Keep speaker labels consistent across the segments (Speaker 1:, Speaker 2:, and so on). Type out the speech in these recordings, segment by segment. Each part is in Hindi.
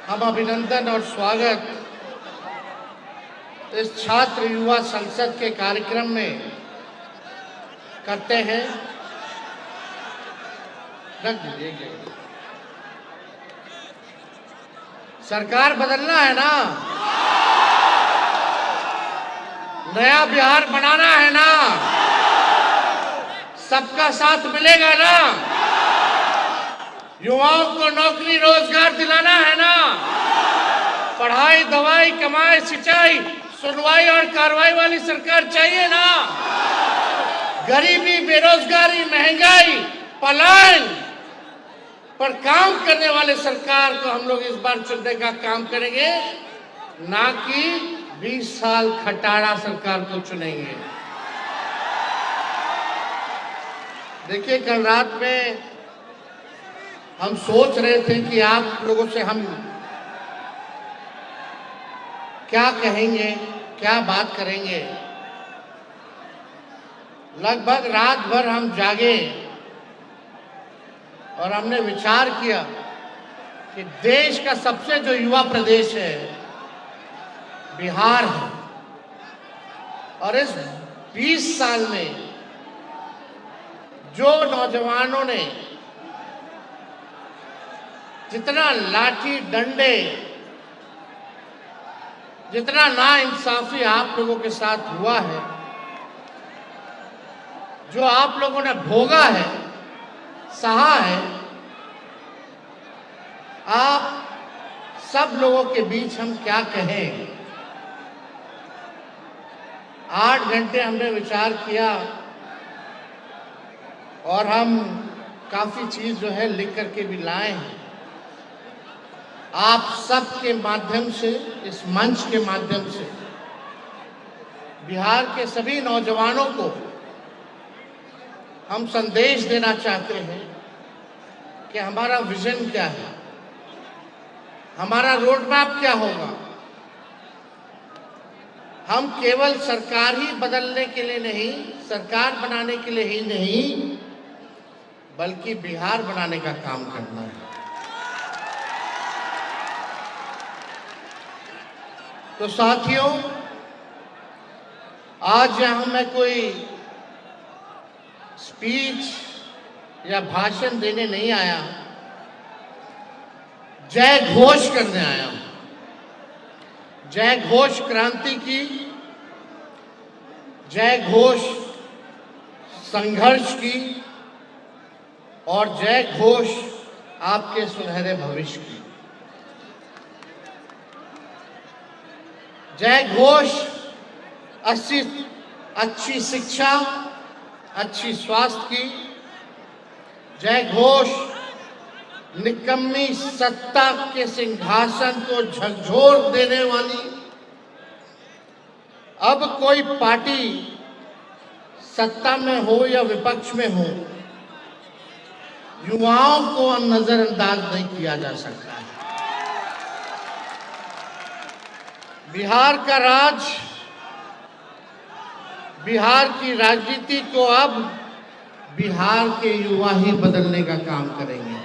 Speaker 1: हम अभिनंदन और स्वागत इस छात्र युवा संसद के कार्यक्रम में करते हैं। रख दीजिए। सरकार बदलना है ना, नया बिहार बनाना है ना, सबका साथ मिलेगा ना, युवाओं को नौकरी रोजगार दिलाना है ना, पढ़ाई दवाई कमाई सिंचाई सुनवाई और कार्रवाई वाली सरकार चाहिए ना, गरीबी बेरोजगारी महंगाई पलायन पर काम करने वाले सरकार को हम लोग इस बार चुनने का काम करेंगे, ना कि 20 साल खटारा सरकार को चुनेंगे। देखिए, कल रात में हम सोच रहे थे कि आप लोगों से हम क्या कहेंगे, क्या बात करेंगे। लगभग रात भर हम जागे और हमने विचार किया कि देश का सबसे जो युवा प्रदेश है बिहार है, और इस 20 साल में जो नौजवानों ने जितना लाठी डंडे, जितना नाइंसाफी आप लोगों के साथ हुआ है, जो आप लोगों ने भोगा है, सहा है, आप सब लोगों के बीच हम क्या कहें। 8 घंटे हमने विचार किया और हम काफी चीज जो है लिख करके भी लाए हैं। आप सब के माध्यम से, इस मंच के माध्यम से बिहार के सभी नौजवानों को हम संदेश देना चाहते हैं कि हमारा विजन क्या है, हमारा रोड मैप क्या होगा। हम केवल सरकार ही बदलने के लिए नहीं, सरकार बनाने के लिए ही नहीं, बल्कि बिहार बनाने का काम करना है। तो साथियों, आज यहाँ मैं कोई स्पीच या भाषण देने नहीं आया, जय घोष करने आया हूं। जय घोष क्रांति की, जय घोष संघर्ष की, और जय घोष आपके सुनहरे भविष्य की। जय घोष अच्छी शिक्षा, अच्छी स्वास्थ्य की। जय घोष निकम्मी सत्ता के सिंहासन को झकझोर देने वाली। अब कोई पार्टी सत्ता में हो या विपक्ष में हो, युवाओं को नजरअंदाज नहीं किया जा सकता है। बिहार का राज, बिहार की राजनीति को अब बिहार के युवा ही बदलने का काम करेंगे।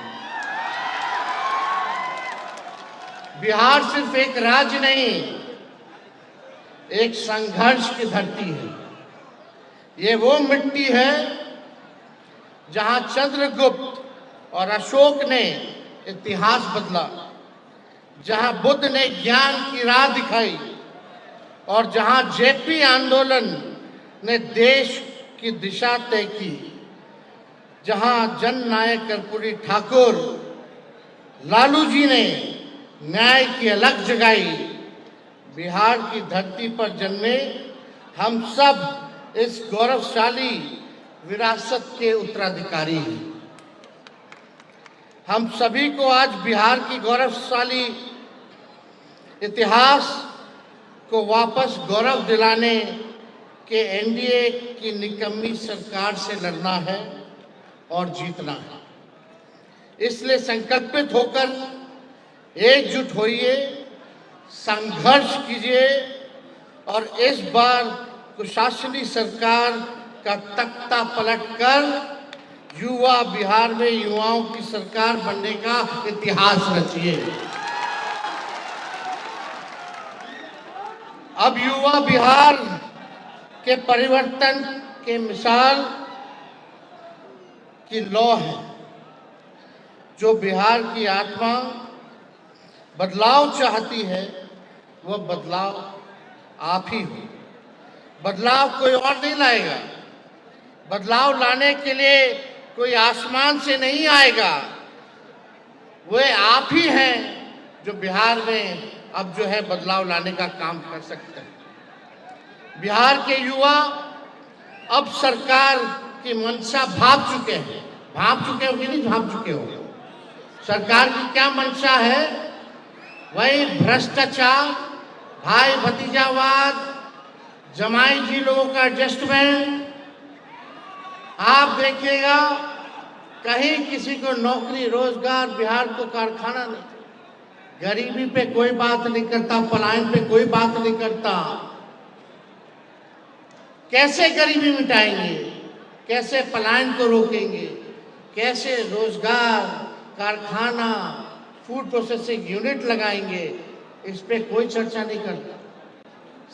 Speaker 1: बिहार सिर्फ एक राज्य नहीं, एक संघर्ष की धरती है। ये वो मिट्टी है जहां चंद्रगुप्त और अशोक ने इतिहास बदला, जहां बुद्ध ने ज्ञान की राह दिखाई, और जहां जेपी आंदोलन ने देश की दिशा तय की, जहां जननायक कर्पूरी ठाकुर लालू जी ने न्याय की अलख जगाई। बिहार की धरती पर जन्मे हम सब इस गौरवशाली विरासत के उत्तराधिकारी हैं। हम सभी को आज बिहार की गौरवशाली इतिहास को वापस गौरव दिलाने के एनडीए की निकम्मी सरकार से लड़ना है और जीतना है। इसलिए संकल्पित होकर एकजुट होइए, संघर्ष कीजिए और इस बार कुशासनी सरकार का तख्ता पलटकर युवा बिहार में युवाओं की सरकार बनने का इतिहास रचिए। अब युवा बिहार के परिवर्तन के मिसाल की लौ है। जो बिहार की आत्मा बदलाव चाहती है, वह बदलाव आप ही हो। बदलाव कोई और नहीं लाएगा। बदलाव लाने के लिए कोई आसमान से नहीं आएगा। वह आप ही हैं जो बिहार में अब जो है बदलाव लाने का काम कर सकते हैं। बिहार के युवा अब सरकार की मंशा भाप चुके हैं। भाप चुके हो कि नहीं भाप चुके हो? सरकार की क्या मंशा है? वही भ्रष्टाचार, भाई भतीजावाद, जमाई जी लोगों का एडजस्टमेंट। आप देखिएगा कहीं किसी को नौकरी रोजगार, बिहार को कारखाना नहीं, गरीबी पे कोई बात नहीं करता, पलायन पे कोई बात नहीं करता। कैसे गरीबी मिटाएंगे, कैसे पलायन को रोकेंगे, कैसे रोजगार, कारखाना, फूड प्रोसेसिंग यूनिट लगाएंगे, इस पे कोई चर्चा नहीं करता।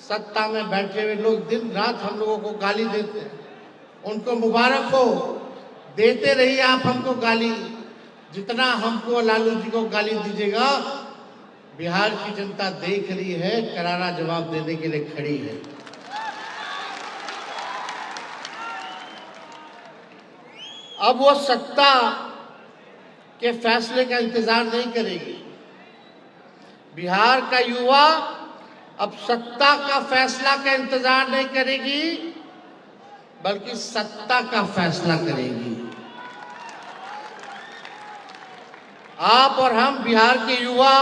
Speaker 1: सत्ता में बैठे हुए लोग दिन रात हम लोगों को गाली देते हैं। उनको मुबारक हो, देते रहिए आप हमको गाली। जितना हमको लालू जी को गाली दीजिएगा, बिहार की जनता देख रही है, करारा जवाब देने के लिए खड़ी है। अब वो सत्ता के फैसले का इंतजार नहीं करेगी। बिहार का युवा अब सत्ता का फैसला का इंतजार नहीं करेगी, बल्कि सत्ता का फैसला करेगी। आप और हम बिहार के युवा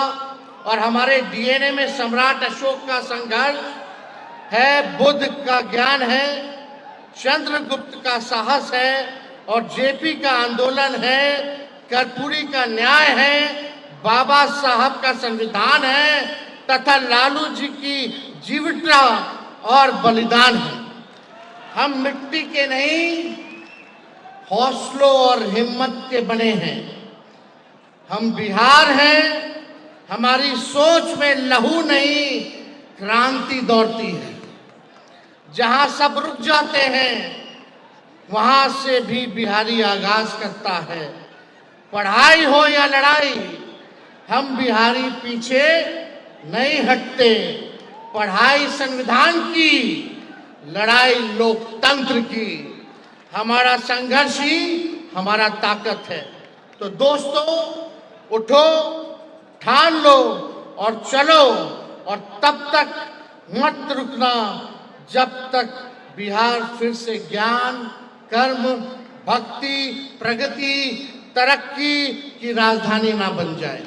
Speaker 1: और हमारे डीएनए में सम्राट अशोक का संघर्ष है, बुद्ध का ज्ञान है, चंद्रगुप्त का साहस है और जेपी का आंदोलन है, कर्पूरी का न्याय है, बाबा साहब का संविधान है तथा लालू जी की जीवटता और बलिदान है। हम मिट्टी के नहीं, हौसलों और हिम्मत के बने हैं। हम बिहार हैं, हमारी सोच में लहू नहीं, क्रांति दौड़ती है। जहां सब रुक जाते हैं, वहां से भी बिहारी आगाज करता है। पढ़ाई हो या लड़ाई, हम बिहारी पीछे नहीं हटते। पढ़ाई संविधान की, लड़ाई लोकतंत्र की। हमारा संघर्ष ही हमारा ताकत है। तो दोस्तों, उठो, ठान लो और चलो, और तब तक मत रुकना जब तक बिहार फिर से ज्ञान, कर्म, भक्ति, प्रगति, तरक्की की राजधानी ना बन जाए।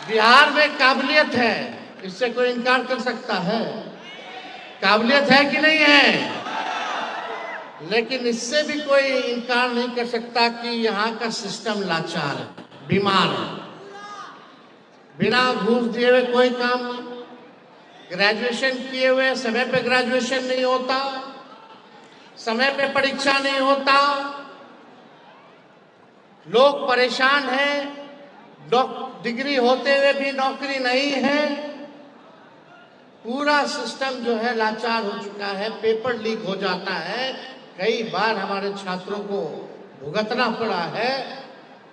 Speaker 1: बिहार में काबिलियत है, इससे कोई इनकार कर सकता है? काबिलियत है कि नहीं है? लेकिन इससे भी कोई इनकार नहीं कर सकता कि यहाँ का सिस्टम लाचार है, बीमार है। बिना घूस दिए हुए कोई काम नहीं। ग्रेजुएशन किए हुए समय पे ग्रेजुएशन नहीं होता, समय पे परीक्षा नहीं होता, लोग परेशान हैं। डिग्री होते हुए भी नौकरी नहीं है। पूरा सिस्टम जो है लाचार हो चुका है। पेपर लीक हो जाता है, कई बार हमारे छात्रों को भुगतना पड़ा है।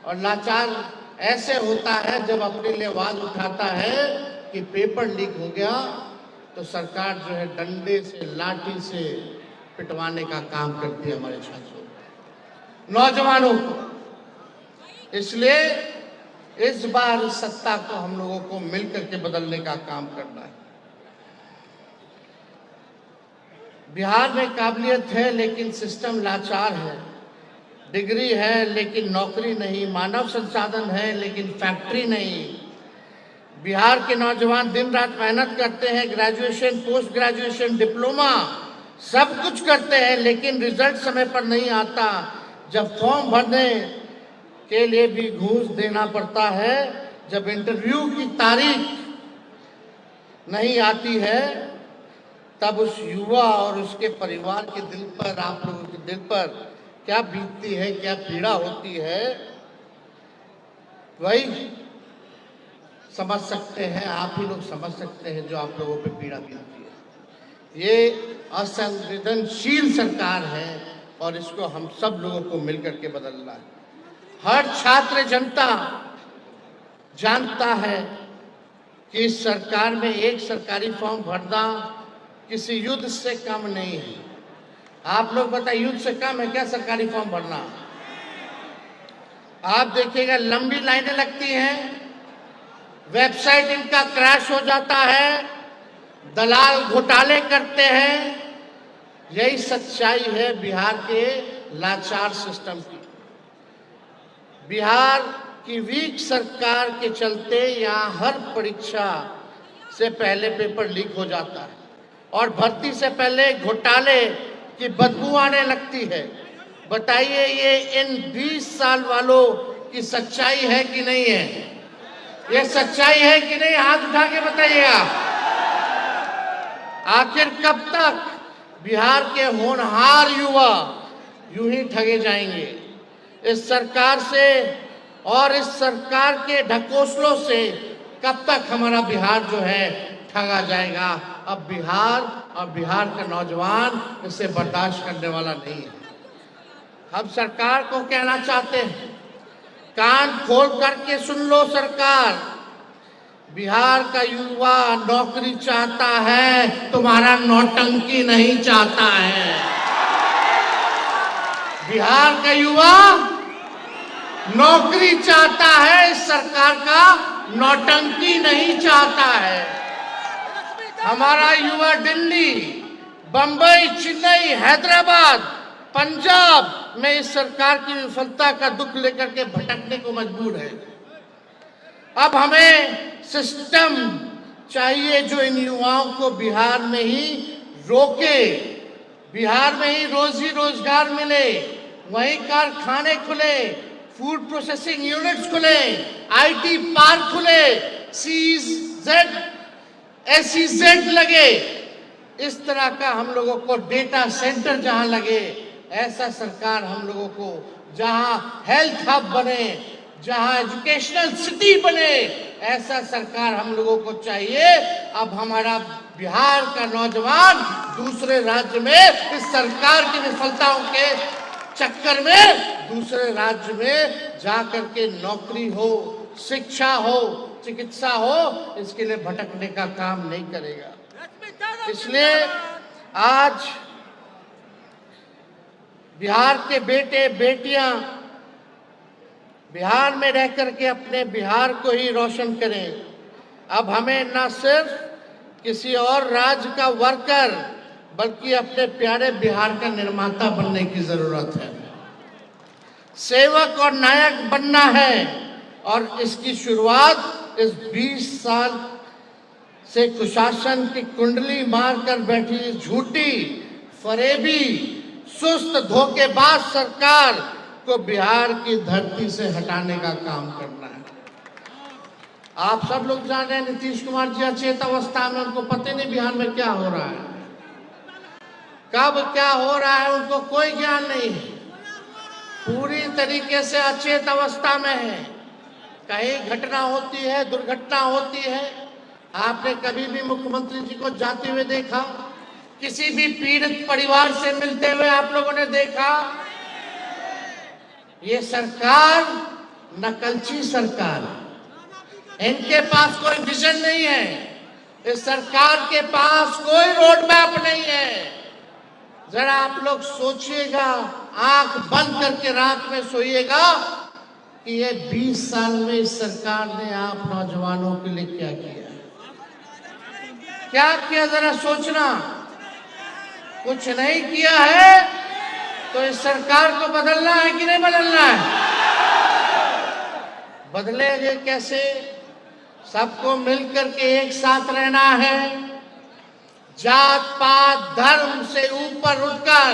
Speaker 1: और लाचार ऐसे होता है जब अपने लिए आवाज उठाता है कि पेपर लीक हो गया, तो सरकार जो है डंडे से, लाठी से पिटवाने का काम करती है हमारे छात्रों, नौजवानों को। इसलिए इस बार सत्ता को हम लोगों को मिलकर के बदलने का काम करना है। बिहार में काबिलियत है लेकिन सिस्टम लाचार है। डिग्री है लेकिन नौकरी नहीं, मानव संसाधन है लेकिन फैक्ट्री नहीं। बिहार के नौजवान दिन रात मेहनत करते हैं, ग्रेजुएशन, पोस्ट ग्रेजुएशन, डिप्लोमा सब कुछ करते हैं, लेकिन रिजल्ट समय पर नहीं आता। जब फॉर्म भरने के लिए भी घूस देना पड़ता है, जब इंटरव्यू की तारीख नहीं आती है, तब उस युवा और उसके परिवार के दिल पर, आप लोगों के दिल पर क्या बीतती है, क्या पीड़ा होती है। वही समझ सकते हैं, आप ही लोग समझ सकते हैं जो आप लोगों पे पीड़ा बीतती है। ये असंवेदनशील सरकार है और इसको हम सब लोगों को मिलकर के बदलना है। हर छात्र जनता जानता है कि इस सरकार में एक सरकारी फॉर्म भरना किसी युद्ध से कम नहीं है। आप लोग बताइए, युद्ध से कम है क्या सरकारी फॉर्म भरना? आप देखिएगा लंबी लाइनें लगती हैं, वेबसाइट इनका क्रैश हो जाता है, दलाल घोटाले करते हैं। यही सच्चाई है बिहार के लाचार सिस्टम की। बिहार की वीक सरकार के चलते यहाँ हर परीक्षा से पहले पेपर लीक हो जाता है और भर्ती से पहले घोटाले की बदबू आने लगती है। बताइए ये इन 20 साल वालों की सच्चाई है कि नहीं है? ये सच्चाई है कि नहीं? हाथ उठा के बताइएगा। आखिर कब तक बिहार के होनहार युवा यूं ही ठगे जाएंगे? इस सरकार से और इस सरकार के ढकोसलों से कब तक हमारा बिहार जो है ठगा जाएगा? अब बिहार और बिहार का नौजवान इसे बर्दाश्त करने वाला नहीं है। हम सरकार को कहना चाहते हैं, कान खोल करके सुन लो सरकार, बिहार का युवा नौकरी चाहता है, तुम्हारा नौटंकी नहीं चाहता है। बिहार का युवा नौकरी चाहता है, इस सरकार का नौटंकी नहीं चाहता है। हमारा युवा दिल्ली, बंबई, चेन्नई, हैदराबाद, पंजाब में इस सरकार की विफलता का दुख लेकर के भटकने को मजबूर है। अब हमें सिस्टम चाहिए जो इन युवाओं को बिहार में ही रोके, बिहार में ही रोजी रोजगार मिले, वहीं कारखाने खुले, फूड प्रोसेसिंग यूनिट्स खुले, आईटी पार्क खुले, SEZ लगे। इस तरह का हम लोगों को डेटा सेंटर जहां लगे, ऐसा सरकार हम लोगों को, जहां हेल्थ हब बने, जहां एजुकेशनल सिटी बने, ऐसा सरकार हम लोगों को चाहिए। अब हमारा बिहार का नौजवान दूसरे राज्य में इस सरकार की विफलताओं के चक्कर में दूसरे राज्य में जा करके नौकरी हो, शिक्षा हो, चिकित्सा हो, इसके लिए भटकने का काम नहीं करेगा। इसलिए आज बिहार के बेटे बेटियां बिहार में रह करके अपने बिहार को ही रोशन करें। अब हमें न सिर्फ किसी और राज्य का वर्कर बल्कि अपने प्यारे बिहार का निर्माता बनने की जरूरत है। सेवक और नायक बनना है और इसकी शुरुआत इस 20 साल से कुशासन की कुंडली मारकर बैठी झूठी, फरेबी, सुस्त, धोखेबाज सरकार को बिहार की धरती से हटाने का काम करना है। आप सब लोग जान रहे हैं नीतीश कुमार जी अचेत अवस्था में, उनको पता नहीं बिहार में क्या हो रहा है, कब क्या हो रहा है उनको कोई ज्ञान नहीं है। पूरी तरीके से अचेत अवस्था में है। कहीं घटना होती है, दुर्घटना होती है, आपने कभी भी मुख्यमंत्री जी को जाते हुए देखा? किसी भी पीड़ित परिवार से मिलते हुए आप लोगों ने देखा? ये सरकार नकलची सरकार, इनके पास कोई विजन नहीं है, इस सरकार के पास कोई रोड मैप नहीं है। जरा आप लोग सोचिएगा, आंख बंद करके रात में सोइएगा कि ये 20 साल में इस सरकार ने आप नौजवानों के लिए क्या किया, क्या किया? जरा सोचना। कुछ नहीं किया है तो इस सरकार को बदलना है कि नहीं बदलना है? बदलेंगे कैसे? सबको मिलकर के एक साथ रहना है, जात पात धर्म से ऊपर उठकर।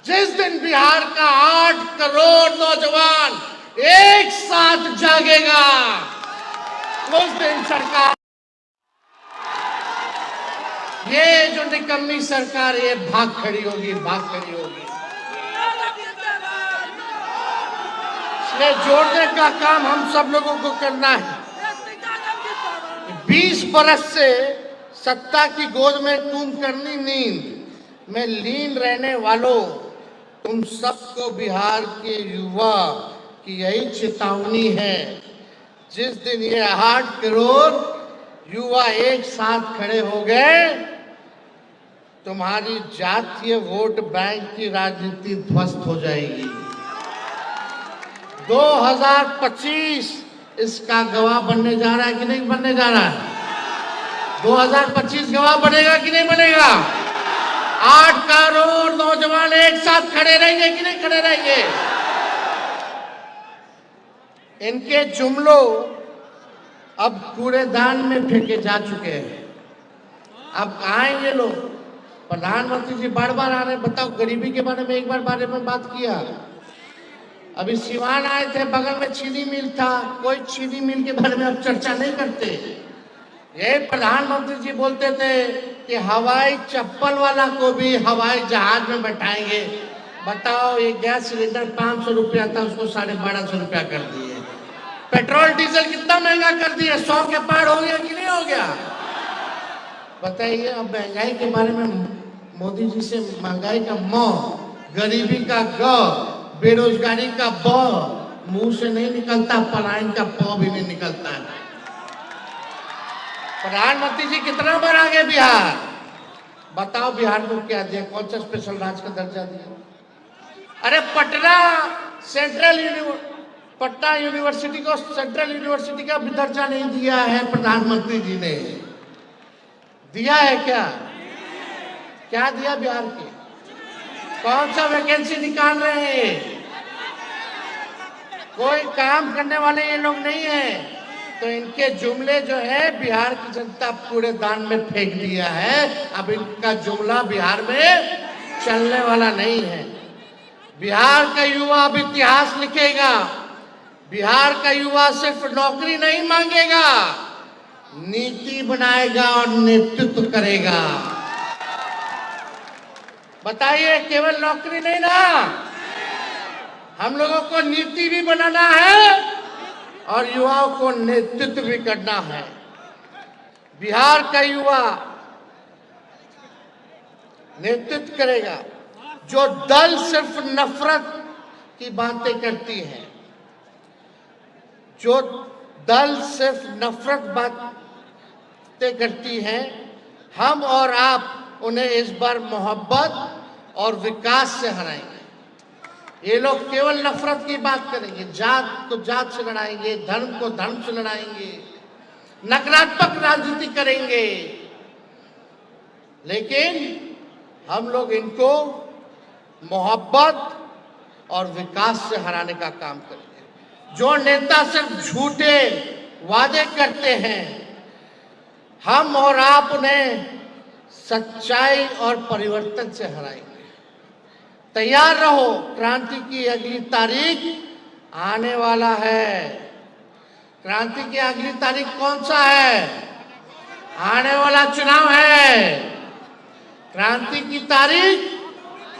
Speaker 1: जिस दिन बिहार का 8 करोड़ नौजवान एक साथ जागेगा, उस दिन सरकार, ये जो निकम्मी सरकार, ये भाग खड़ी होगी, भाग खड़ी होगी। इसलिए जोड़ने का काम हम सब लोगों को करना है। 20 बरस से सत्ता की गोद में कुंभकर्णी नींद में लीन रहने वालों, तुम सबको बिहार के युवा की यही चेतावनी है। जिस दिन ये 8 करोड़ युवा एक साथ खड़े हो गए, तुम्हारी जातीय वोट बैंक की राजनीति ध्वस्त हो जाएगी। 2025 इसका गवाह बनने जा रहा है कि नहीं बनने जा रहा है? 2025 गवाह बनेगा कि नहीं बनेगा? 8 करोड़ नौजवान एक साथ खड़े रहेंगे कि नहीं खड़े रहेंगे? इनके जुमलों अब कूड़ेदान में फेंके जा चुके हैं। अब आएंगे लोग, प्रधानमंत्री जी बार बार आ रहे हैं। बताओ, गरीबी के बारे में एक बारे में बात किया? अभी सिवान आए थे, बगल में चीनी मिल था, कोई चीनी मिल के बारे में अब चर्चा नहीं करते। ये प्रधानमंत्री जी बोलते थे कि हवाई चप्पल वाला को भी हवाई जहाज में बैठाएंगे। बताओ, ये गैस सिलेंडर 500 रुपया था, उसको 1250 रुपया कर दिए। पेट्रोल डीजल कितना महंगा कर दिए, 100 के पार हो गया कि नहीं हो गया? बताइए। अब महंगाई के बारे में मोदी जी से महंगाई का म, गरीबी का ग, बेरोजगारी का ब मुंह से नहीं निकलता, पलायन का प भी नहीं निकलता है। प्रधानमंत्री जी कितना बार आ गए बिहार? बताओ, बिहार को क्या दिया? कौन सा स्पेशल राज्य का दर्जा दिया? अरे पटना यूनिवर्सिटी को सेंट्रल यूनिवर्सिटी का भी दर्जा नहीं दिया है प्रधानमंत्री जी ने। दिया है क्या? क्या दिया बिहार के? कौन सा वैकेंसी निकाल रहे हैं? कोई काम करने वाले ये लोग नहीं है। तो इनके जुमले जो है बिहार की जनता कूड़ेदान में फेंक दिया है। अब इनका जुमला बिहार में चलने वाला नहीं है। बिहार का युवा अब इतिहास लिखेगा। बिहार का युवा सिर्फ नौकरी नहीं मांगेगा, नीति बनाएगा और नेतृत्व करेगा। बताइए, केवल नौकरी नहीं ना, हम लोगों को नीति भी बनाना है और युवाओं को नेतृत्व भी करना है। बिहार का युवा नेतृत्व करेगा। जो दल सिर्फ नफरत की बातें करती है, जो दल सिर्फ नफरत बातें करती हैं, हम और आप उन्हें इस बार मोहब्बत और विकास से हराएंगे। ये लोग केवल नफरत की बात करेंगे, जात को जात से लड़ाएंगे, धर्म को धर्म से लड़ाएंगे, नकारात्मक राजनीति करेंगे। लेकिन हम लोग इनको मोहब्बत और विकास से हराने का काम करेंगे। जो नेता सिर्फ झूठे वादे करते हैं, हम और आप उन्हें सच्चाई और परिवर्तन से हराएंगे। तैयार रहो, क्रांति की अगली तारीख आने वाला है। क्रांति की अगली तारीख कौन सा है? आने वाला चुनाव है। क्रांति की तारीख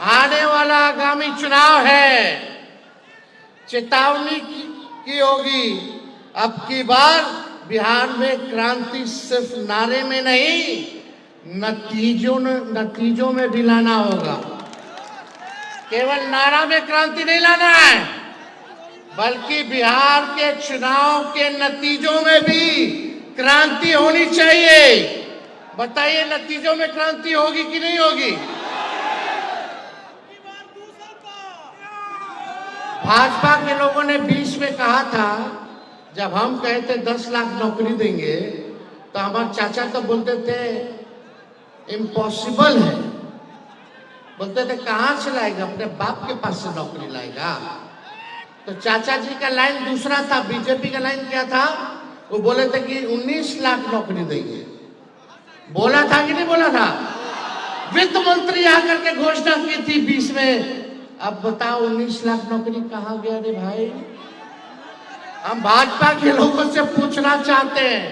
Speaker 1: आने वाला आगामी चुनाव है। चेतावनी की होगी, अब की बार बिहार में क्रांति सिर्फ नारे में नहीं, नतीजों में भी लाना होगा। केवल नारा में क्रांति नहीं लाना है, बल्कि बिहार के चुनाव के नतीजों में भी क्रांति होनी चाहिए। बताइए, नतीजों में क्रांति होगी कि नहीं होगी? भाजपा के लोगों ने बीच में कहा था, जब हम कहे थे 10 लाख नौकरी देंगे, तो हमारे चाचा तो बोलते थे इम्पॉसिबल है। बोलते थे कहां से लाएगा, अपने बाप के पास से नौकरी लाएगा। तो चाचा जी का लाइन दूसरा था, बीजेपी का लाइन क्या था? वो बोले थे कि 19 लाख नौकरी देंगे। बोला था कि नहीं बोला था? वित्त मंत्री आकर के घोषणा की थी 20 में। अब बताओ 19 लाख नौकरी कहां गया रे भाई? हम भाजपा के लोगों से पूछना चाहते हैं,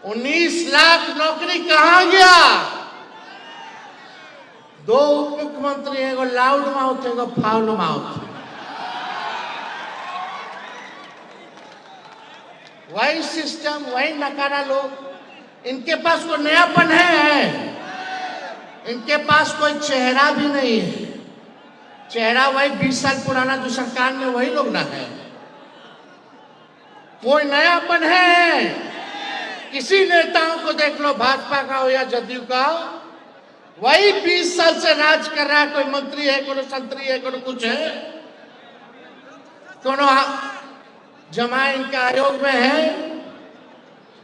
Speaker 1: 19 लाख नौकरी कहां गया? 2 उप मुख्यमंत्री है, एगो लाउड माउथ है, एगो फाउल माउथ। वही सिस्टम, वही नकारा लोग। इनके पास कोई नयापन है? इनके पास कोई चेहरा भी नहीं है। चेहरा वही 20 साल पुराना जो सरकार में वही लोग ना है। कोई नयापन है? किसी नेताओं को देख लो, भाजपा का हो या जदयू का, वही 20 साल से राज कर रहा है। कोई मंत्री है, कोई संतरी है, कोई कुछ है, कोनो जमा इनका आयोग में है,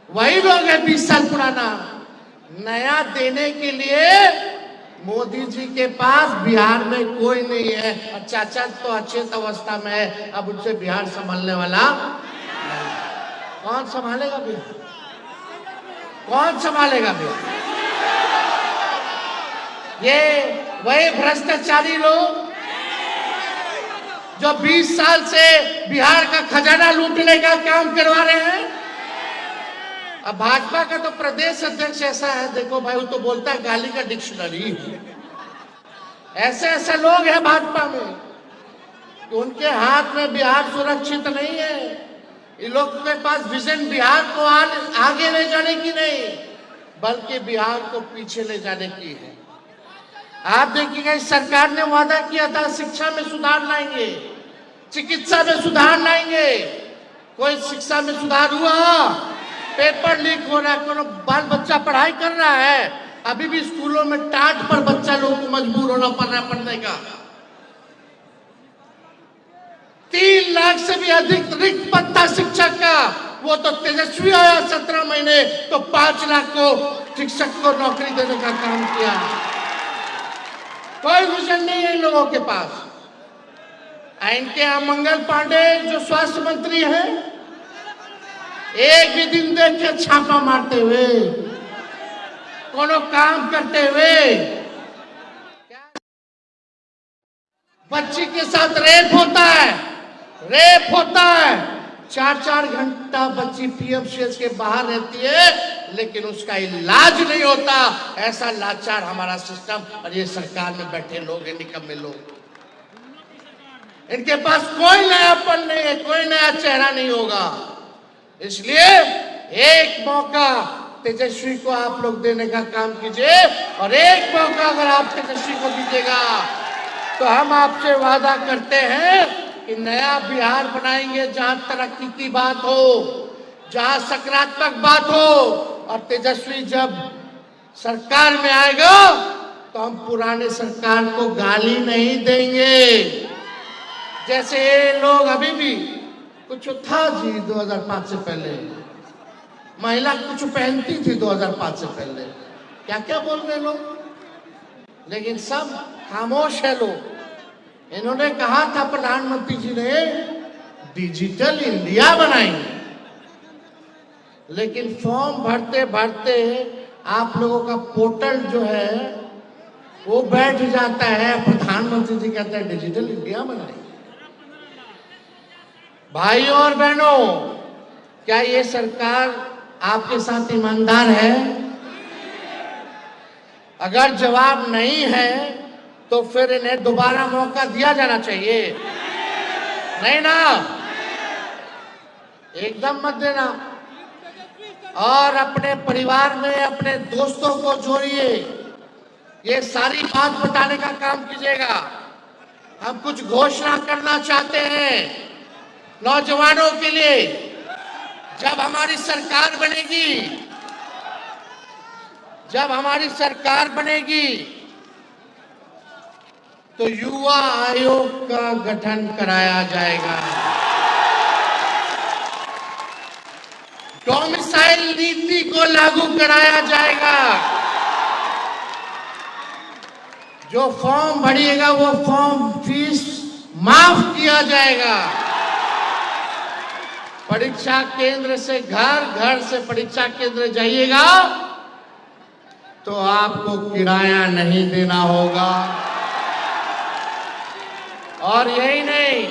Speaker 1: वही लोग है 20 साल पुराना। नया देने के लिए मोदी जी के पास बिहार में कोई नहीं है। और चाचा तो अचेत अवस्था में है, अब उनसे बिहार संभालने वाला कौन संभालेगा बिहार? कौन संभालेगा बिहार? ये वही भ्रष्टाचारी लोग जो 20 साल से बिहार का खजाना लूटने का काम करवा रहे हैं। अब भाजपा का तो प्रदेश अध्यक्ष ऐसा है, देखो भाई, वो तो बोलता है गाली का डिक्शनरी। ऐसे ऐसे लोग हैं भाजपा में कि उनके हाथ में बिहार सुरक्षित नहीं है। इन लोग के पास विजन बिहार को आगे ले जाने की नहीं, बल्कि बिहार को पीछे ले जाने की है। आप देखिएगा, इस सरकार ने वादा किया था शिक्षा में सुधार लाएंगे, चिकित्सा में सुधार लाएंगे। कोई शिक्षा में सुधार हुआ? पेपर लीक हो रहा है, कोनो बाल बच्चा पढ़ाई कर रहा है, अभी भी स्कूलों में टाट पर बच्चा लोगों को मजबूर होना पड़ रहा है पढ़ने का। 3 लाख से भी अधिक रिक्त पद था शिक्षक का, वो तो तेजस्वी आया 17 महीने तो 5 लाख को शिक्षक को नौकरी देने का काम किया। कोई विजन नहीं है इन लोगों के पास। इनके यहाँ मंगल पांडे जो स्वास्थ्य मंत्री हैं, एक भी दिन देखे छापा मारते हुए, कोनो काम करते हुए। बच्ची के साथ रेप होता है, रेप होता है, 4-4 घंटा बच्ची पीएमसीएच के बाहर रहती है, लेकिन उसका इलाज नहीं होता। ऐसा लाचार हमारा सिस्टम और ये सरकार में बैठे लोग हैं, निकम्मे लोग। इनके पास कोई नयापन नहीं है, कोई नया चेहरा नहीं होगा। इसलिए एक मौका तेजस्वी को आप लोग देने का काम कीजिए, और एक मौका अगर आप तेजस्वी को दीजिएगा तो हम आपसे वादा करते हैं कि नया बिहार बनाएंगे, जहां तरक्की की बात हो, जहां सकारात्मक बात हो। और तेजस्वी जब सरकार में आएगा तो हम पुराने सरकार को गाली नहीं देंगे। जैसे ये लोग अभी भी कुछ था जी 2005 से पहले, महिला कुछ पहनती थी 2005 से पहले, क्या क्या बोल रहे लोग, लेकिन सब खामोश है लोग। इन्होंने कहा था प्रधानमंत्री जी ने डिजिटल इंडिया बनाएंगे, लेकिन फॉर्म भरते भरते आप लोगों का पोर्टल जो है वो बैठ जाता है, प्रधानमंत्री जी कहते हैं डिजिटल इंडिया बनाएंगे। भाइयों और बहनों, क्या ये सरकार आपके साथ ईमानदार है? अगर जवाब नहीं है तो फिर इन्हें दोबारा मौका दिया जाना चाहिए, नहीं ना? एकदम मत देना। और अपने परिवार में अपने दोस्तों को जोड़िए, ये सारी बात बताने का काम कीजिएगा। हम कुछ घोषणा करना चाहते हैं नौजवानों के लिए। जब हमारी सरकार बनेगी, जब हमारी सरकार बनेगी तो युवा आयोग का गठन कराया जाएगा। डोमिसाइल नीति को लागू कराया जाएगा। जो फॉर्म भरिएगा वो फॉर्म फीस माफ किया जाएगा। परीक्षा केंद्र से घर, घर से परीक्षा केंद्र जाइएगा तो आपको किराया नहीं देना होगा। और यही नहीं,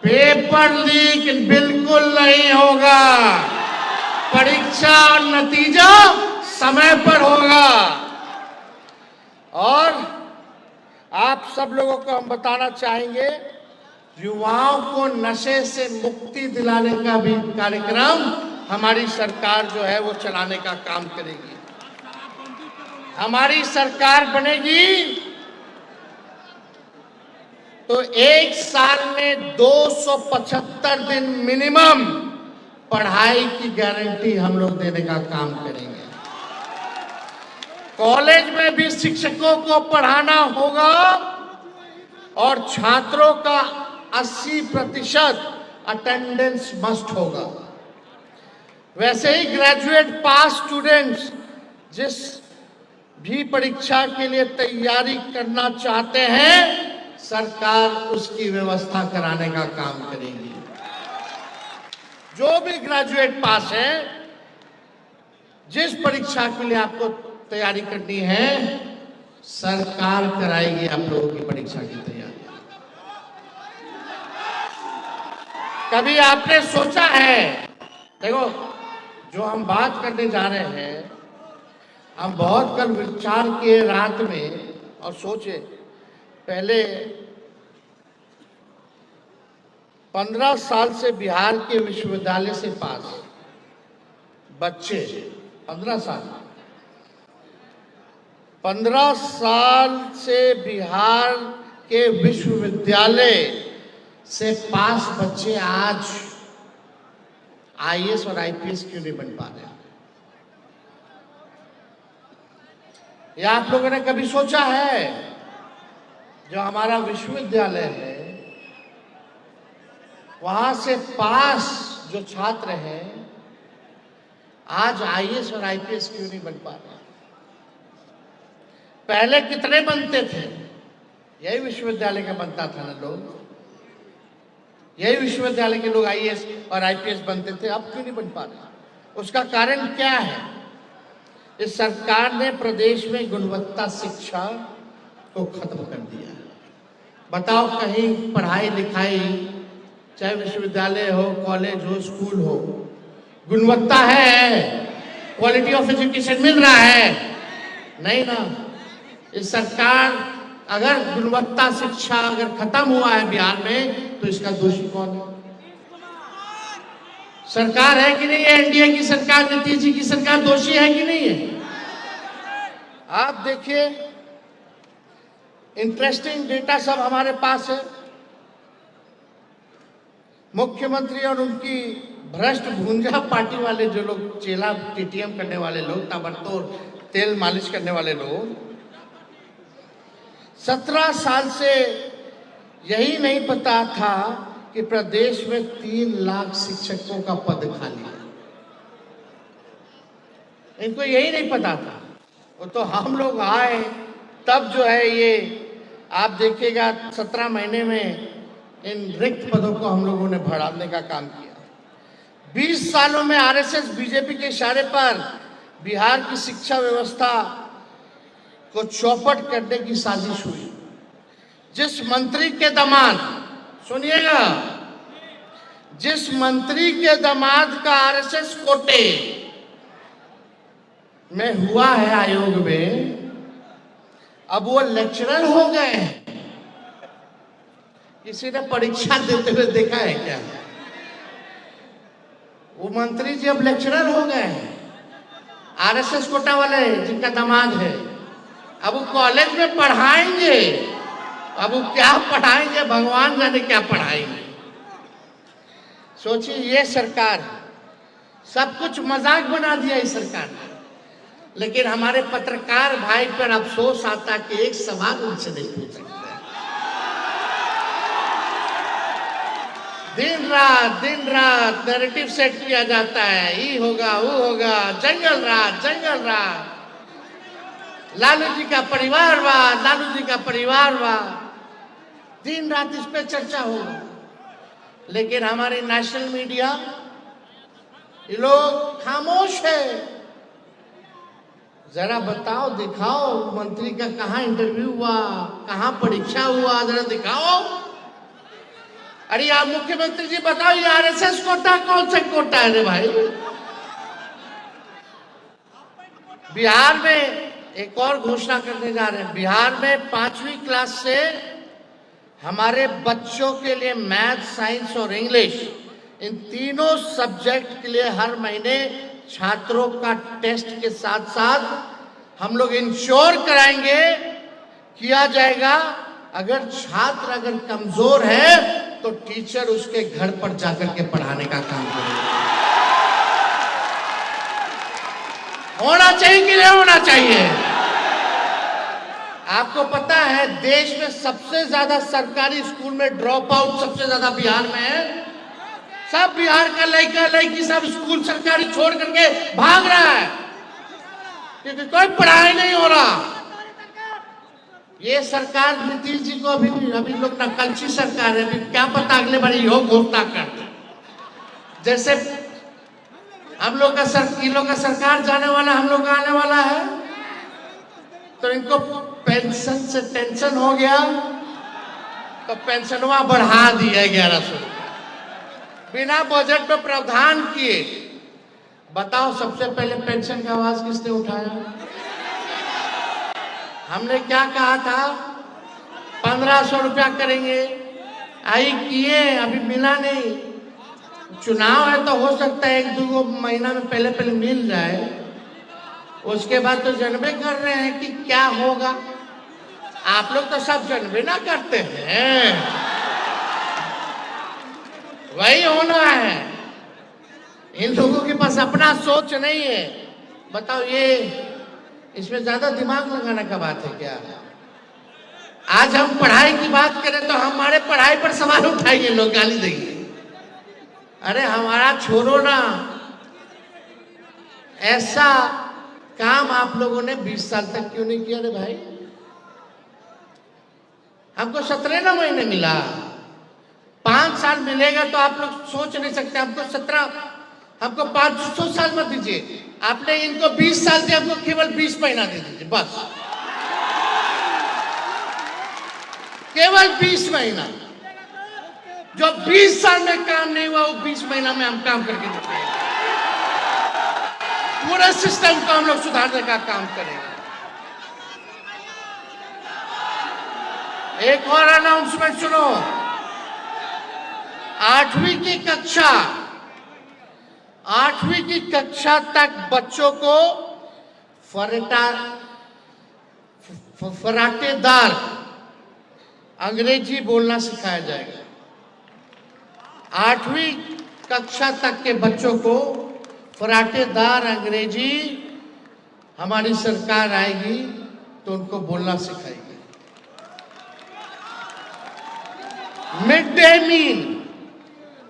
Speaker 1: पेपर लीक बिल्कुल नहीं होगा। परीक्षा और नतीजा समय पर होगा। और आप सब लोगों को हम बताना चाहेंगे, युवाओं को नशे से मुक्ति दिलाने का भी कार्यक्रम हमारी सरकार जो है वो चलाने का काम करेगी। हमारी सरकार बनेगी तो एक साल में 275 दिन मिनिमम पढ़ाई की गारंटी हम लोग देने का काम करेंगे। कॉलेज में भी शिक्षकों को पढ़ाना होगा और छात्रों का 80% अटेंडेंस मस्ट होगा। वैसे ही ग्रेजुएट पास स्टूडेंट्स जिस भी परीक्षा के लिए तैयारी करना चाहते हैं, सरकार उसकी व्यवस्था कराने का काम करेगी। जो भी ग्रेजुएट पास है, जिस परीक्षा के लिए आपको तैयारी करनी है, सरकार कराएगी आप लोगों की परीक्षा की तैयारी। कभी आपने सोचा है, देखो जो हम बात करने जा रहे हैं, हम बहुत कल विचार किए रात में और सोचे, पहले 15 साल से बिहार के विश्वविद्यालय से पास बच्चे 15 साल से बिहार के विश्वविद्यालय से पास बच्चे आज आईएएस और आईपीएस क्यों नहीं बन पा रहे? या आप लोगों ने कभी सोचा है, जो हमारा विश्वविद्यालय है वहां से पास जो छात्र हैं आज आईएएस और आईपीएस क्यों नहीं बन पा रहे? पहले कितने बनते थे? यही विश्वविद्यालय का बनता था ना लोग, यही विश्वविद्यालय के लोग आईएएस और आईपीएस बनते थे। अब क्यों नहीं बन पा रहे? उसका कारण क्या है? इस सरकार ने प्रदेश में गुणवत्ता शिक्षा को खत्म कर दिया। बताओ, कहीं पढ़ाई लिखाई, चाहे विश्वविद्यालय हो, कॉलेज हो, स्कूल हो, गुणवत्ता है? क्वालिटी ऑफ एजुकेशन मिल रहा है? नहीं ना। इस सरकार, अगर गुणवत्ता शिक्षा अगर खत्म हुआ है बिहार में, तो इसका दोषी कौन है? सरकार है कि नहीं है? एनडीए की सरकार, नीतीश जी की सरकार दोषी है कि नहीं है? आप देखिए, इंटरेस्टिंग डेटा सब हमारे पास है। मुख्यमंत्री और उनकी भ्रष्ट भूंजा पार्टी वाले जो लोग, चेला टीटीएम करने वाले लोग, ताबड़तोड़ तेल मालिश करने वाले लोग, 17 साल से यही नहीं पता था कि प्रदेश में 3 लाख शिक्षकों का पद खाली है। इनको यही नहीं पता था। वो तो हम लोग आए तब जो है ये आप देखिएगा 17 महीने में इन रिक्त पदों को हम लोगों ने बढ़ाने का काम किया। 20 सालों में आरएसएस बीजेपी के इशारे पर बिहार की शिक्षा व्यवस्था को चौपट करने की साजिश हुई। जिस मंत्री के दामाद, सुनिएगा, जिस मंत्री के दामाद का आरएसएस कोटे में हुआ है आयोग में, अब वो लेक्चरर हो गए हैं। किसी ने परीक्षा देते हुए देखा है क्या? वो मंत्री जी अब लेक्चरर हो गए हैं, आरएसएस कोटा वाले जिनका दामाद है। अब वो कॉलेज में पढ़ाएंगे, अब वो क्या पढ़ाएंगे, भगवान जाने क्या पढ़ाएंगे। सोचिए, ये सरकार सब कुछ मजाक बना दिया इस सरकार ने। लेकिन हमारे पत्रकार भाई पर अफसोस आता कि एक सवाल उनसे नहीं पूछ सकते। दिन रात नैरेटिव सेट किया जाता है, ये होगा, वो होगा, जंगल राज, लालू जी का परिवारवाद, लालू जी का परिवारवाद, दिन रात इस पे चर्चा होगा। लेकिन हमारी नेशनल मीडिया, ये लोग खामोश है। जरा बताओ, दिखाओ, मंत्री का कहाँ इंटरव्यू हुआ, कहाँ परीक्षा हुआ, जरा दिखाओ। अरे यार मुख्यमंत्री जी बताओ, ये आरएसएस कोटा कौन सा कोटा है रे भाई? बिहार में एक और घोषणा करने जा रहे हैं। बिहार में 5वीं क्लास से हमारे बच्चों के लिए मैथ, साइंस और इंग्लिश इन तीनों सब्जेक्ट के लिए हर महीने छात्रों का टेस्ट के साथ साथ हम लोग इंश्योर कराएंगे, किया जाएगा। अगर कमजोर है तो टीचर उसके घर पर जाकर के पढ़ाने का काम करेगा। होना चाहिए कि नहीं होना चाहिए? आपको पता है देश में सबसे ज्यादा सरकारी स्कूल में ड्रॉप आउट सबसे ज्यादा बिहार में है। सब बिहार का लड़का लड़की सब स्कूल सरकारी छोड़ करके भाग रहा है क्योंकि कोई पढ़ाई नहीं हो रहा। ये सरकार नीतीश जी को अभी लोग नकलची सरकार है, अभी क्या पता अगले बार यो घोषणा कर। जैसे हम लोग का सरकार जाने वाला, हम लोग का आने वाला है, तो इनको पेंशन से टेंशन हो गया तो पेंशनवा बढ़ा दिया 1100 बिना बजट में प्रावधान किए। बताओ सबसे पहले पेंशन का आवाज किसने उठाया? हमने क्या कहा था? 1500 रुपया करेंगे, आई किए, अभी मिला नहीं। चुनाव है तो हो सकता है 1-2 महीना में पहले मिल जाए, उसके बाद तो जानबे कर रहे हैं कि क्या होगा। आप लोग तो सब जानबे ना करते हैं, वही होना है। इन लोगों के पास अपना सोच नहीं है। बताओ ये इसमें ज्यादा दिमाग लगाने का बात है क्या? आज हम पढ़ाई की बात करें तो हमारे पढ़ाई पर सवाल उठाइए, लोग गाली देंगे। अरे हमारा छोड़ो ना, ऐसा काम आप लोगों ने 20 साल तक क्यों नहीं किया? रे भाई, हमको 17 महीने मिला, 5 साल मिलेगा तो आप लोग सोच नहीं सकते। हमको 500 साल मत दीजिए, आपने इनको 20 साल दिए, हमको केवल 20 महीना दे दीजिए बस, केवल 20 महीना। जो 20 साल में काम नहीं हुआ वो 20 महीना में हम काम करके दिखाएंगे। पूरे सिस्टम को हम लोग सुधारने का काम करेंगे। एक और अनाउंसमेंट सुनो, 8वीं की कक्षा तक बच्चों को फराटेदार अंग्रेजी बोलना सिखाया जाएगा। 8वीं कक्षा तक के बच्चों को फराटेदार अंग्रेजी हमारी सरकार आएगी तो उनको बोलना सिखाएगी। मिड डे मील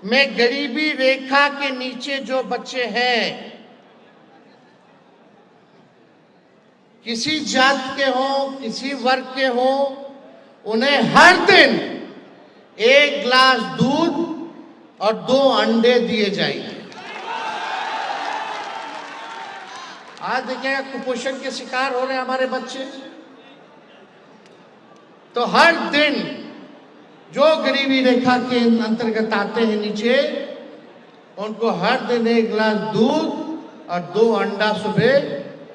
Speaker 1: में गरीबी रेखा के नीचे जो बच्चे हैं, किसी जात के हो, किसी वर्ग के हो, उन्हें हर दिन 1 गिलास दूध और 2 अंडे दिए जाएंगे। आज देखिएगा कुपोषण के शिकार हो रहे हैं हमारे बच्चे, तो हर दिन जो गरीबी रेखा के अंतर्गत आते हैं नीचे, उनको हर दिन 1 गिलास दूध और 2 अंडा सुबह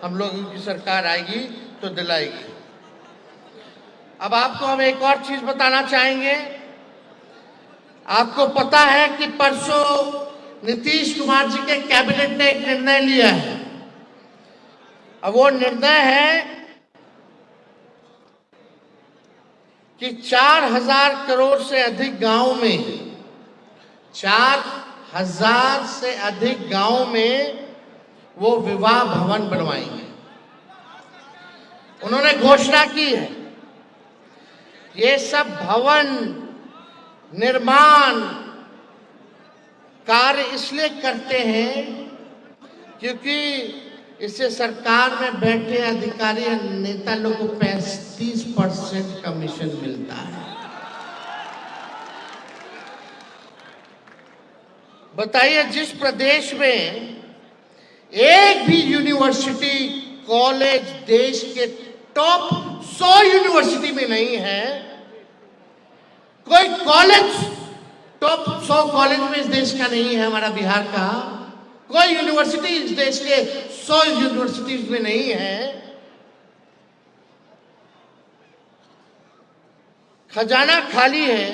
Speaker 1: हम लोगों की सरकार आएगी तो दिलाएगी। अब आपको हम एक और चीज बताना चाहेंगे। आपको पता है कि परसों नीतीश कुमार जी के कैबिनेट ने एक निर्णय लिया है। अब वो निर्णय है कि 4000 करोड़ से अधिक गांव में, 4000 से अधिक गांव में वो विवाह भवन बनवाएंगे। उन्होंने घोषणा की है। ये सब भवन निर्माण कार्य इसलिए करते हैं क्योंकि इससे सरकार में बैठे अधिकारी और नेता लोग को 35% कमीशन मिलता है। बताइए, जिस प्रदेश में एक भी यूनिवर्सिटी कॉलेज देश के टॉप 100 यूनिवर्सिटी में नहीं है, कोई कॉलेज टॉप 100 कॉलेज में इस देश का नहीं है, हमारा बिहार का कोई यूनिवर्सिटी इस देश के 100 यूनिवर्सिटीज में नहीं है, खजाना खाली है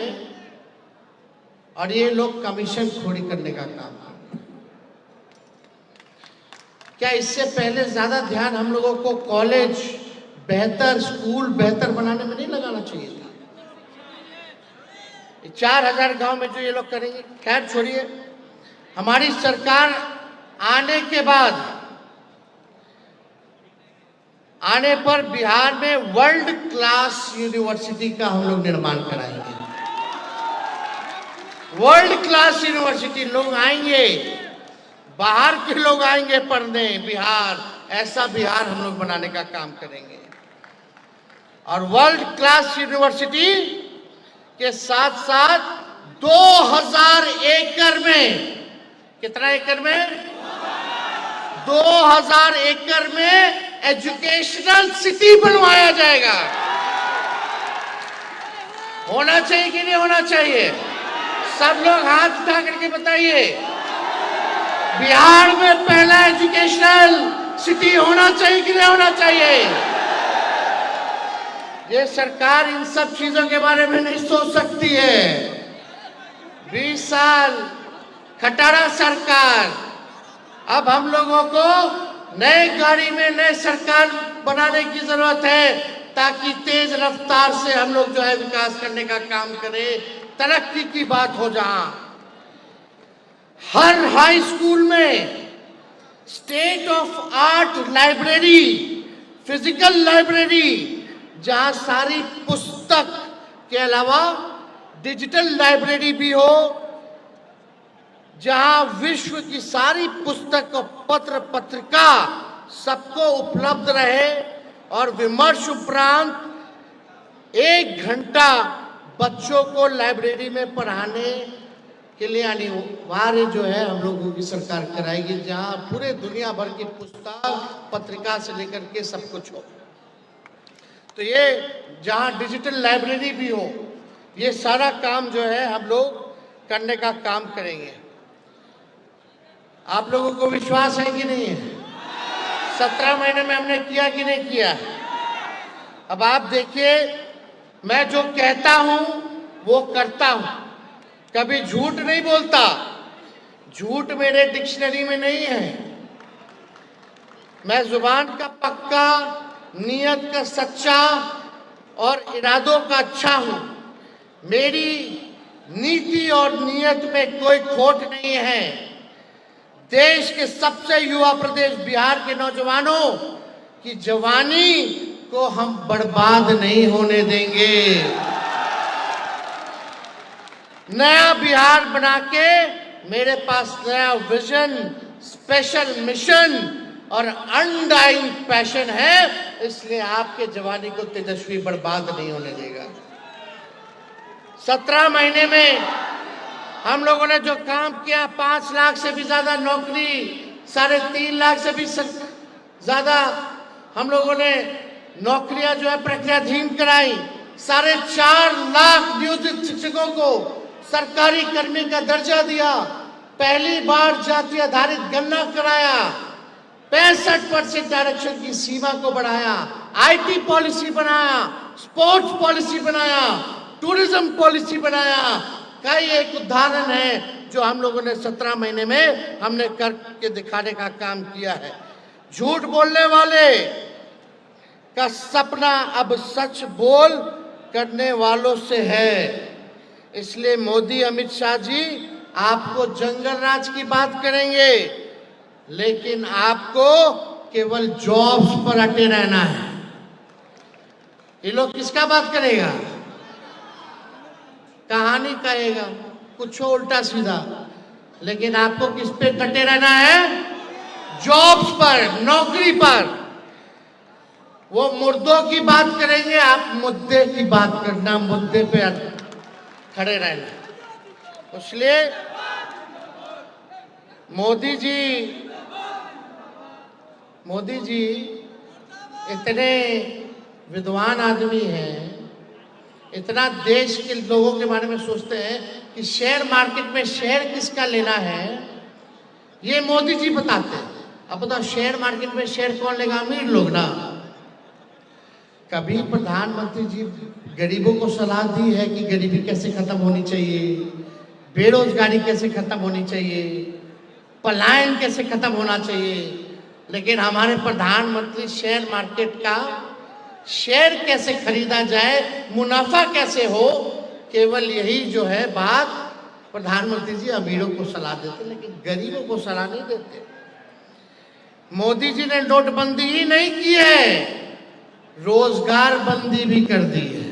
Speaker 1: और ये लोग कमीशन खोरी करने का काम करते हैं। क्या इससे पहले ज्यादा ध्यान हम लोगों को कॉलेज बेहतर, स्कूल बेहतर बनाने में नहीं लगाना चाहिए था? 4000 गांव में जो ये लोग करेंगे, खैर छोड़िए। हमारी सरकार आने के बाद, आने पर बिहार में वर्ल्ड क्लास यूनिवर्सिटी का हम लोग निर्माण कराएंगे। वर्ल्ड क्लास यूनिवर्सिटी, लोग आएंगे, बाहर के लोग आएंगे पढ़ने बिहार, ऐसा बिहार हम लोग बनाने का काम करेंगे। और वर्ल्ड क्लास यूनिवर्सिटी के साथ साथ 2000 एकड़ में, कितना एकड़ में? 2000 एकड़ में एजुकेशनल सिटी बनवाया जाएगा। होना चाहिए कि नहीं होना चाहिए? सब लोग हाथ उठा करके बताइए, बिहार में पहला एजुकेशनल सिटी होना चाहिए कि नहीं होना चाहिए? ये सरकार इन सब चीजों के बारे में नहीं सोच सकती है। 20 साल खटारा सरकार, अब हम लोगों को नए गाड़ी में नए सरकार बनाने की जरूरत है, ताकि तेज रफ्तार से हम लोग जो है विकास करने का काम करें, तरक्की की बात हो। जहां हर हाई स्कूल में state of art library, physical library, जहां सारी पुस्तक के अलावा डिजिटल लाइब्रेरी भी हो, जहां विश्व की सारी पुस्तक और पत्र पत्रिका सबको उपलब्ध रहे, और विमर्श उपरांत 1 घंटा बच्चों को लाइब्रेरी में पढ़ाने के लिए अनिवार्य जो है हम लोगों की सरकार कराएगी, जहां पूरे दुनिया भर की पुस्तक पत्रिका से लेकर के सब कुछ हो। तो ये जहां डिजिटल लाइब्रेरी भी हो, ये सारा काम जो है हम लोग करने का काम करेंगे। आप लोगों को विश्वास है कि नहीं है? 17 महीने में हमने किया कि नहीं किया? अब आप देखिए, मैं जो कहता हूं वो करता हूं, कभी झूठ नहीं बोलता। झूठ मेरे डिक्शनरी में नहीं है। मैं जुबान का पक्का, नियत का सच्चा और इरादों का अच्छा हूं। मेरी नीति और नियत में कोई खोट नहीं है। देश के सबसे युवा प्रदेश बिहार के नौजवानों की जवानी को हम बर्बाद नहीं होने देंगे। नया बिहार बना के मेरे पास नया विजन, स्पेशल मिशन और अनडाइंग पैशन है, इसलिए आपके जवानी को तेजस्वी बर्बाद नहीं होने देगा। 17 महीने में हम लोगों ने जो काम किया, 5 लाख से भी ज्यादा नौकरी, 3.5 लाख से भी ज्यादा हम लोगों ने नौकरियां जो है प्रक्रियाधीन कराई। 4.5 लाख नियोजित शिक्षकों को सरकारी कर्मी का दर्जा दिया। पहली बार जाति आधारित गणना कराया। 65% आरक्षण की सीमा को बढ़ाया। आईटी पॉलिसी बनाया, स्पोर्ट्स पॉलिसी बनाया, टूरिज्म पॉलिसी बनाया। कई एक उदाहरण है जो हम लोगों ने 17 महीने में हमने करके दिखाने का काम किया है। झूठ बोलने वाले का सपना अब सच बोल करने वालों से है। इसलिए मोदी, अमित शाह जी आपको जंगल राज की बात करेंगे, लेकिन आपको केवल जॉब्स पर अटे रहना है। ये लोग किसका बात करेगा? कहानी कहेगा, कुछ उल्टा सीधा, लेकिन आपको किस पे कटे रहना है? जॉब्स पर, नौकरी पर। वो मुर्दों की बात करेंगे, आप मुद्दे की बात करना, मुद्दे पे खड़े रहना। इसलिए मोदी जी इतने विद्वान आदमी हैं, इतना देश के लोगों के बारे में सोचते हैं कि शेयर मार्केट में शेयर किसका लेना है, ये मोदी जी बताते हैं। अब बताओ, शेयर मार्केट में शेयर कौन लेगा? अमीर लोग ना। कभी प्रधानमंत्री जी गरीबों को सलाह दी है कि गरीबी कैसे खत्म होनी चाहिए, बेरोजगारी कैसे खत्म होनी चाहिए, पलायन कैसे खत्म होना चाहिए, लेकिन हमारे प्रधानमंत्री शेयर मार्केट का शेयर कैसे खरीदा जाए, मुनाफा कैसे हो, केवल यही जो है बात प्रधानमंत्री जी अमीरों को सलाह देते, लेकिन गरीबों को सलाह नहीं देते। मोदी जी ने नोटबंदी ही नहीं की है, रोजगार बंदी भी कर दी है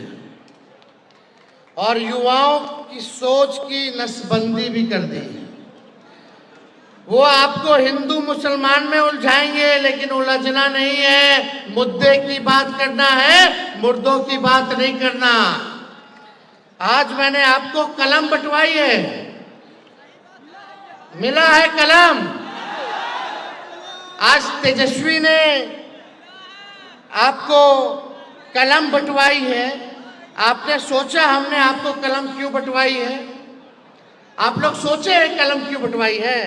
Speaker 1: और युवाओं की सोच की नसबंदी भी कर दी है। वो आपको हिंदू मुसलमान में उलझाएंगे, लेकिन उलझना नहीं है, मुद्दे की बात करना है, मुर्दों की बात नहीं करना। आज मैंने आपको कलम बंटवाई है, मिला है कलम। आज तेजस्वी ने आपको कलम बंटवाई है। आपने सोचा हमने आपको कलम क्यों बंटवाई है? आप लोग सोचे हैं कलम क्यों बंटवाई है?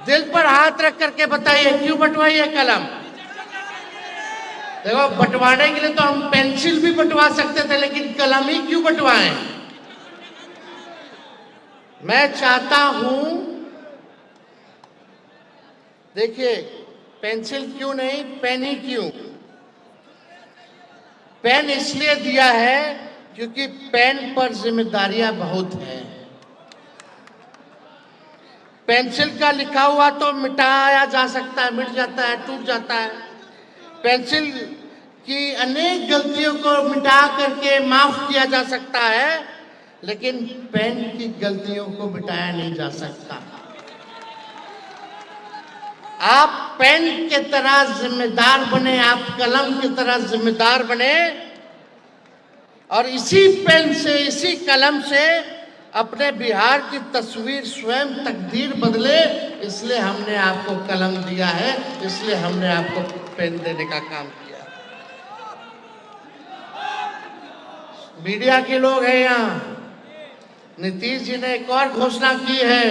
Speaker 1: दिल पर हाथ रख करके बताइए क्यों बंटवाई है कलम। देखो, बंटवाने के लिए तो हम पेंसिल भी बंटवा सकते थे, लेकिन कलम ही क्यों बंटवाएं? मैं चाहता हूं, देखिए, पेंसिल क्यों नहीं, पेन ही क्यों? पेन इसलिए दिया है क्योंकि पेन पर जिम्मेदारियां बहुत हैं। पेंसिल का लिखा हुआ तो मिटाया जा सकता है, मिट जाता है, टूट जाता है। पेंसिल की अनेक गलतियों को मिटा करके माफ किया जा सकता है, लेकिन पेन की गलतियों को मिटाया नहीं जा सकता। आप पेन के तरह जिम्मेदार बने, आप कलम की तरह जिम्मेदार बने और इसी पेन से, इसी कलम से अपने बिहार की तस्वीर, स्वयं तकदीर बदले। इसलिए हमने आपको कलम दिया है, इसलिए हमने आपको पेन देने का काम किया। मीडिया के लोग हैं यहाँ। नीतीश जी ने एक और घोषणा की है।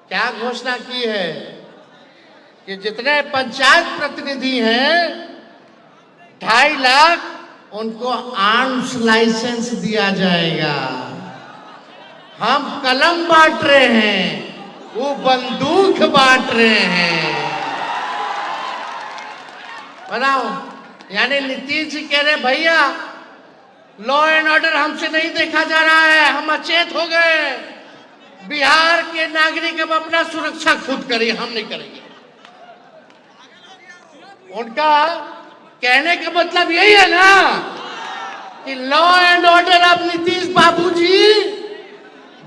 Speaker 1: क्या घोषणा की है? कि जितने पंचायत प्रतिनिधि हैं 2.5 लाख उनको आर्म्स लाइसेंस दिया जाएगा। हम कलम बांट रहे हैं, वो बंदूक बांट रहे हैं। बताओ, यानी नीतीश जी कह रहे भैया लॉ एंड ऑर्डर हमसे नहीं देखा जा रहा है, हम अचेत हो गए, बिहार के नागरिक अब अपना सुरक्षा खुद करिए, हम नहीं करेंगे। उनका कहने का मतलब यही है ना कि लॉ एंड ऑर्डर अब नीतीश बाबू जी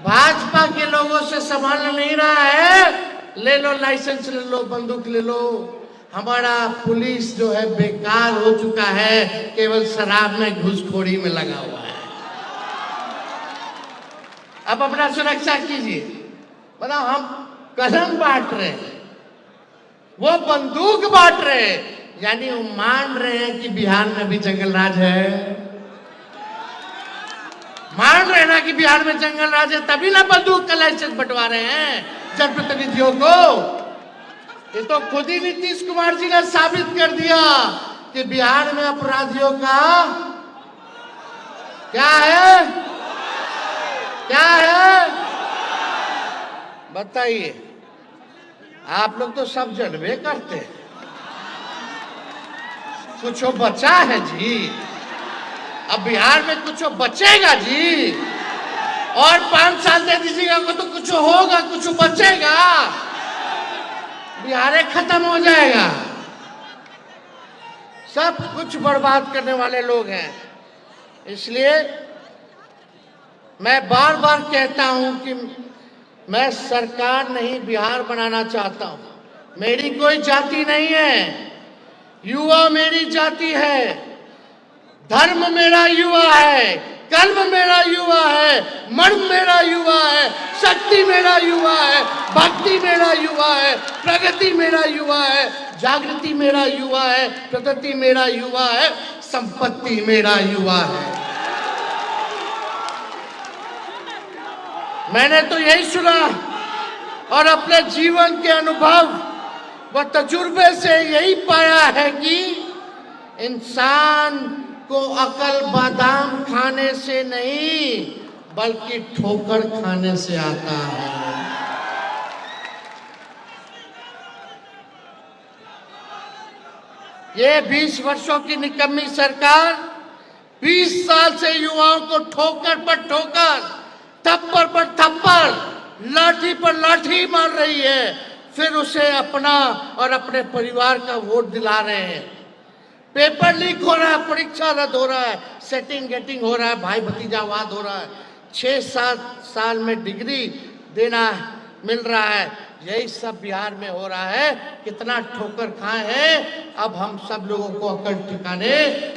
Speaker 1: भाजपा के लोगों से संभाल नहीं रहा है। ले लो लाइसेंस, ले लो बंदूक, ले लो। हमारा पुलिस जो है बेकार हो चुका है, केवल शराब में घूसखोरी में लगा हुआ है। अब अपना सुरक्षा कीजिए। बताओ, हम कलम बांट रहे हैं, वो बंदूक बांट रहे हैं, यानी वो मान रहे हैं कि बिहार में भी जंगल राज है। मान रहे ना कि बिहार में जंगल राज है, तभी ना बंदूक का लाइसेंस बंटवा रहे हैं जनप्रतिनिधियों को। ये तो खुद ही नीतीश कुमार जी ने साबित कर दिया कि बिहार में अपराधियों का क्या है, क्या है बताइए। आप लोग तो सब जनबे करते हैं। कुछ बचा है जी? अब बिहार में कुछ बचेगा जी? और 5 साल दे दीजिएगा तो कुछ होगा, कुछ बचेगा? बिहार खत्म हो जाएगा। सब कुछ बर्बाद करने वाले लोग हैं। इसलिए मैं बार बार कहता हूं कि मैं सरकार नहीं, बिहार बनाना चाहता हूं। मेरी कोई जाति नहीं है, युवा मेरी जाति है, धर्म मेरा युवा है, कर्म मेरा युवा है, मन मेरा युवा है, शक्ति मेरा युवा है, भक्ति मेरा युवा है, प्रगति मेरा युवा है, जागृति मेरा युवा है, प्रगति मेरा युवा है, संपत्ति मेरा युवा है। मैंने तो यही सुना और अपने जीवन के अनुभव व तजुर्बे से यही पाया है कि इंसान को अकल बादाम खाने से नहीं, बल्कि ठोकर खाने से आता है। ये 20 वर्षों की निकम्मी सरकार 20 साल से युवाओं को ठोकर पर ठोकर, थप्पड़ पर थप्पड़, लाठी पर लाठी मार रही है, फिर उसे अपना और अपने परिवार का वोट दिला रहे हैं। पेपर लीक हो रहा है, परीक्षा रद्द हो रहा है, सेटिंग गेटिंग हो रहा है, भाई भतीजावाद हो रहा है, 6-7 साल में डिग्री देना मिल रहा है, यही सब बिहार में हो रहा है। कितना ठोकर खाए हैं। अब हम सब लोगों को अकल ठिकाने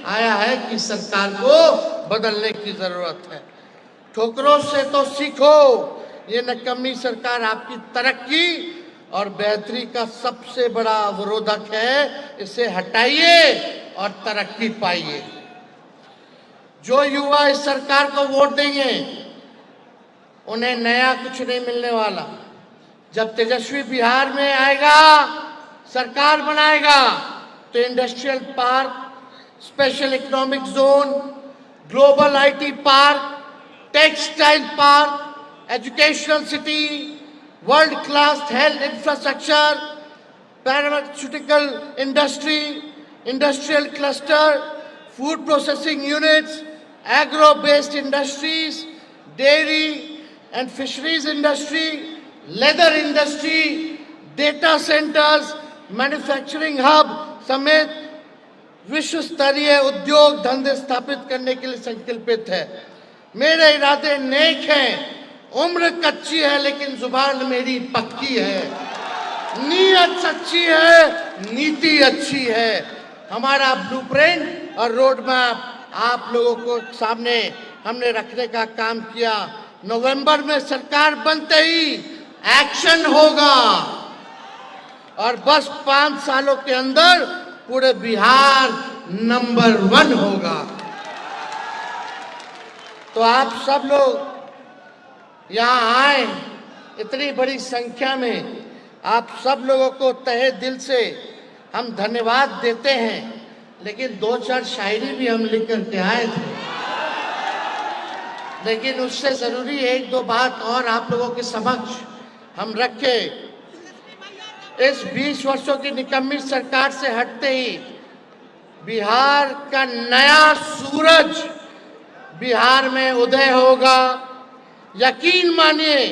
Speaker 1: आया है कि सरकार को बदलने की जरूरत है। ठोकरों से तो सीखो। ये निकम्मी सरकार आपकी तरक्की और बेहतरी का सबसे बड़ा अवरोधक है। इसे हटाइए और तरक्की पाइए। जो युवा इस सरकार को वोट देंगे उन्हें नया कुछ नहीं मिलने वाला। जब तेजस्वी बिहार में आएगा, सरकार बनाएगा, तो industrial park, special economic zone, global IT park, textile park, educational city, world class health infrastructure, pharmaceutical industry, industrial cluster, food processing units, agro based industries, dairy and fisheries industry, leather industry, data centres, manufacturing hub समेत विश्व स्तरीय उद्योग धंधे स्थापित करने के लिए संकल्पित है। मेरे इरादे नेक हैं, उम्र कच्ची है लेकिन जुबान मेरी पक्की है, नीयत सच्ची है, नीति अच्छी है। हमारा ब्लूप्रिंट और रोड मैप आप लोगों को सामने हमने रखने का काम किया। नवंबर में सरकार बनते ही एक्शन होगा और बस 5 सालों के अंदर पूरे बिहार नंबर 1 होगा। तो आप सब लोग यहाँ आए, इतनी बड़ी संख्या में आप सब लोगों को तहे दिल से हम धन्यवाद देते हैं। लेकिन 2-4 शायरी भी हम लिख करके आए थे, लेकिन उससे जरूरी 1-2 बात और आप लोगों के समक्ष हम रखे। इस 20 वर्षों की निकम्मी सरकार से हटते ही बिहार का नया सूरज बिहार में उदय होगा। यकीन मानिए,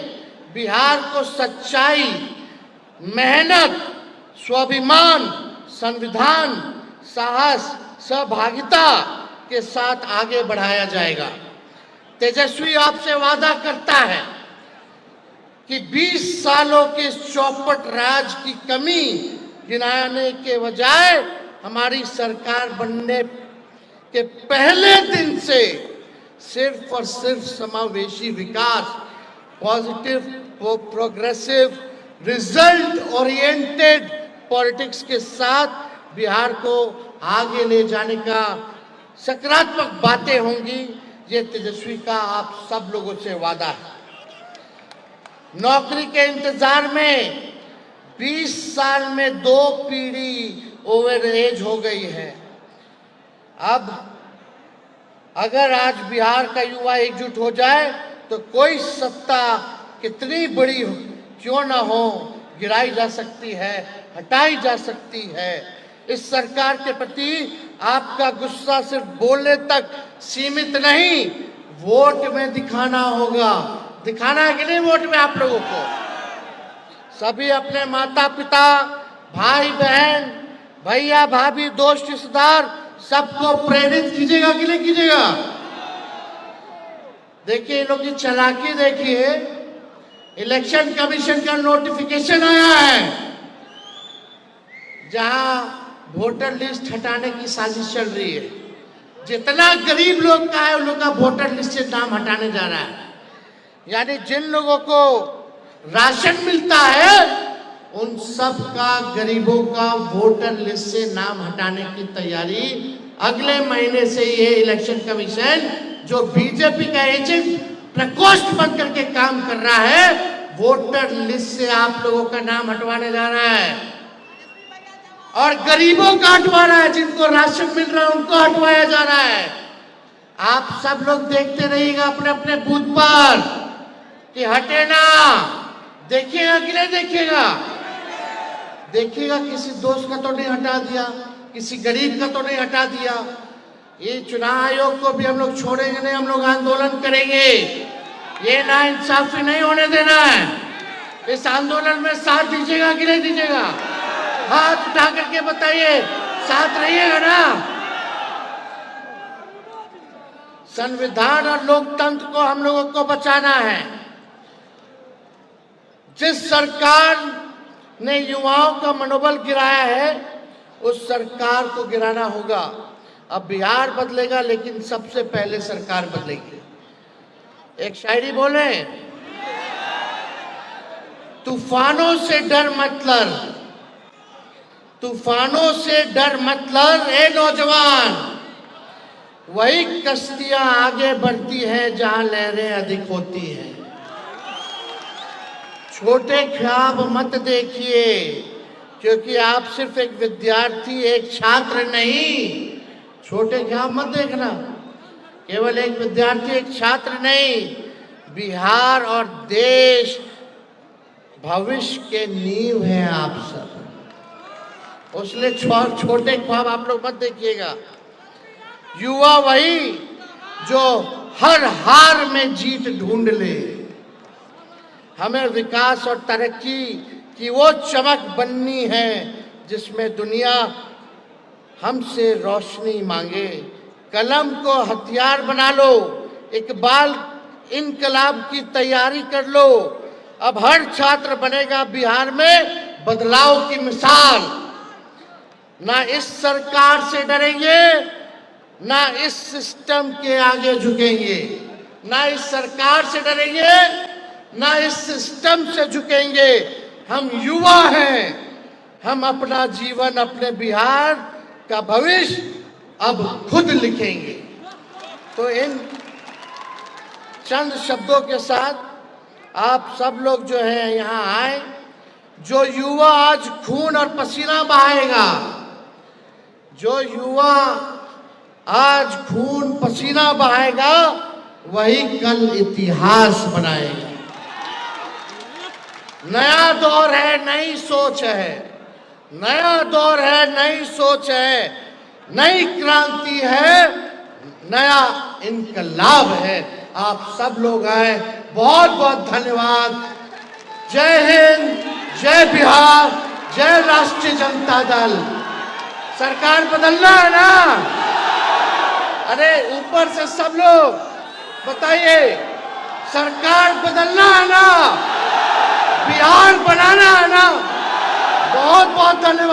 Speaker 1: बिहार को सच्चाई, मेहनत, स्वाभिमान, संविधान, साहस, सहभागिता के साथ आगे बढ़ाया जाएगा। तेजस्वी आपसे वादा करता है कि 20 सालों के चौपट राज की कमी गिनाने के बजाय हमारी सरकार बनने के पहले दिन से सिर्फ और सिर्फ समावेशी विकास, positive, progressive, result oriented politics के साथ बिहार को आगे ले जाने का सकारात्मक बातें होंगी। ये तेजस्वी का आप सब लोगों से वादा है। नौकरी के इंतजार में 20 साल में 2 पीढ़ी ओवर एज हो गई है। अब अगर आज बिहार का युवा एकजुट हो जाए तो कोई सत्ता कितनी बड़ी हो क्यों ना हो, गिराई जा सकती है, हटाई जा सकती है। इस सरकार के प्रति आपका गुस्सा सिर्फ बोलने तक सीमित नहीं, वोट में दिखाना होगा। दिखाना है कि नहीं वोट में आप लोगों को? सभी अपने माता पिता, भाई बहन, भैया भाभी, दोस्त रिश्तेदार सबको प्रेरित कीजिएगा कि नहीं कीजिएगा? देखिए इन लोग की चालाकी देखिए। इलेक्शन कमीशन का नोटिफिकेशन आया है जहां वोटर लिस्ट हटाने की साजिश चल रही है। जितना गरीब लोग का है उन लोग का वोटर लिस्ट से नाम हटाने जा रहा है। यानी जिन लोगों को राशन मिलता है उन सब का, गरीबों का वोटर लिस्ट से नाम हटाने की तैयारी अगले महीने से ये इलेक्शन कमीशन, जो बीजेपी का एजेंट प्रकोष्ठ बन करके काम कर रहा है, वोटर लिस्ट से आप लोगों का नाम हटवाने जा रहा है और गरीबों का हटवा रहा है। जिनको राशन मिल रहा है उनको हटवाया जा रहा है। आप सब लोग देखते रहिएगा अपने अपने बूथ पर कि हटे ना। देखिएगा कि नहीं देखिएगा? देखिएगा किसी दोस्त का तो नहीं हटा दिया, किसी गरीब का तो नहीं हटा दिया। ये चुनाव आयोग को भी हम लोग छोड़ेंगे नहीं, हम लोग आंदोलन करेंगे। ये नाइंसाफी नहीं होने देना है। इस आंदोलन में साथ दीजिएगा कि नहीं दीजिएगा? हाथ उठा करके बताइए, साथ रहिएगा ना? संविधान और लोकतंत्र को हम लोगों को बचाना है। जिस सरकार ने युवाओं का मनोबल गिराया है, उस सरकार को गिराना होगा। अब बिहार बदलेगा, लेकिन सबसे पहले सरकार बदलेगी। एक शायरी बोले, तूफानों से डर मत लड़, तूफानों से डर मत लड़ ए नौजवान, वही कश्तियां आगे बढ़ती हैं जहां लहरें अधिक होती हैं। छोटे ख्वाब मत देखिए, क्योंकि आप सिर्फ एक विद्यार्थी, एक छात्र नहीं। छोटे ख्वाब मत देखना, केवल एक विद्यार्थी, एक छात्र नहीं। बिहार और देश भविष्य के नींव हैं आप सब। उसलिए छोटे ख्वाब आप लोग मत देखिएगा। युवा वही जो हर हार में जीत ढूंढ ले। हमें विकास और तरक्की की वो चमक बननी है जिसमें दुनिया हमसे रोशनी मांगे। कलम को हथियार बना लो, इकबाल इनकलाब की तैयारी कर लो। अब हर छात्र बनेगा बिहार में बदलाव की मिसाल। ना इस सरकार से डरेंगे, ना इस सिस्टम के आगे झुकेंगे। ना इस सरकार से डरेंगे, ना इस सिस्टम से झुकेंगे। हम युवा हैं, हम अपना जीवन, अपने बिहार का भविष्य अब खुद लिखेंगे। तो इन चंद शब्दों के साथ आप सब लोग जो है यहाँ आए। जो युवा आज खून और पसीना बहाएगा, जो युवा आज खून पसीना बहाएगा, वही कल इतिहास बनाएगा। नया दौर है, नई सोच है। नया दौर है, नई सोच है, नई क्रांति है, नया इनकलाब है। आप सब लोग आए, बहुत बहुत धन्यवाद। जय हिंद, जय बिहार, जय राष्ट्रीय जनता दल। सरकार बदलना है ना? अरे ऊपर से सब लोग बताइए, सरकार बदलना है ना? बिहार बनाना है ना? बहुत बहुत धन्यवाद।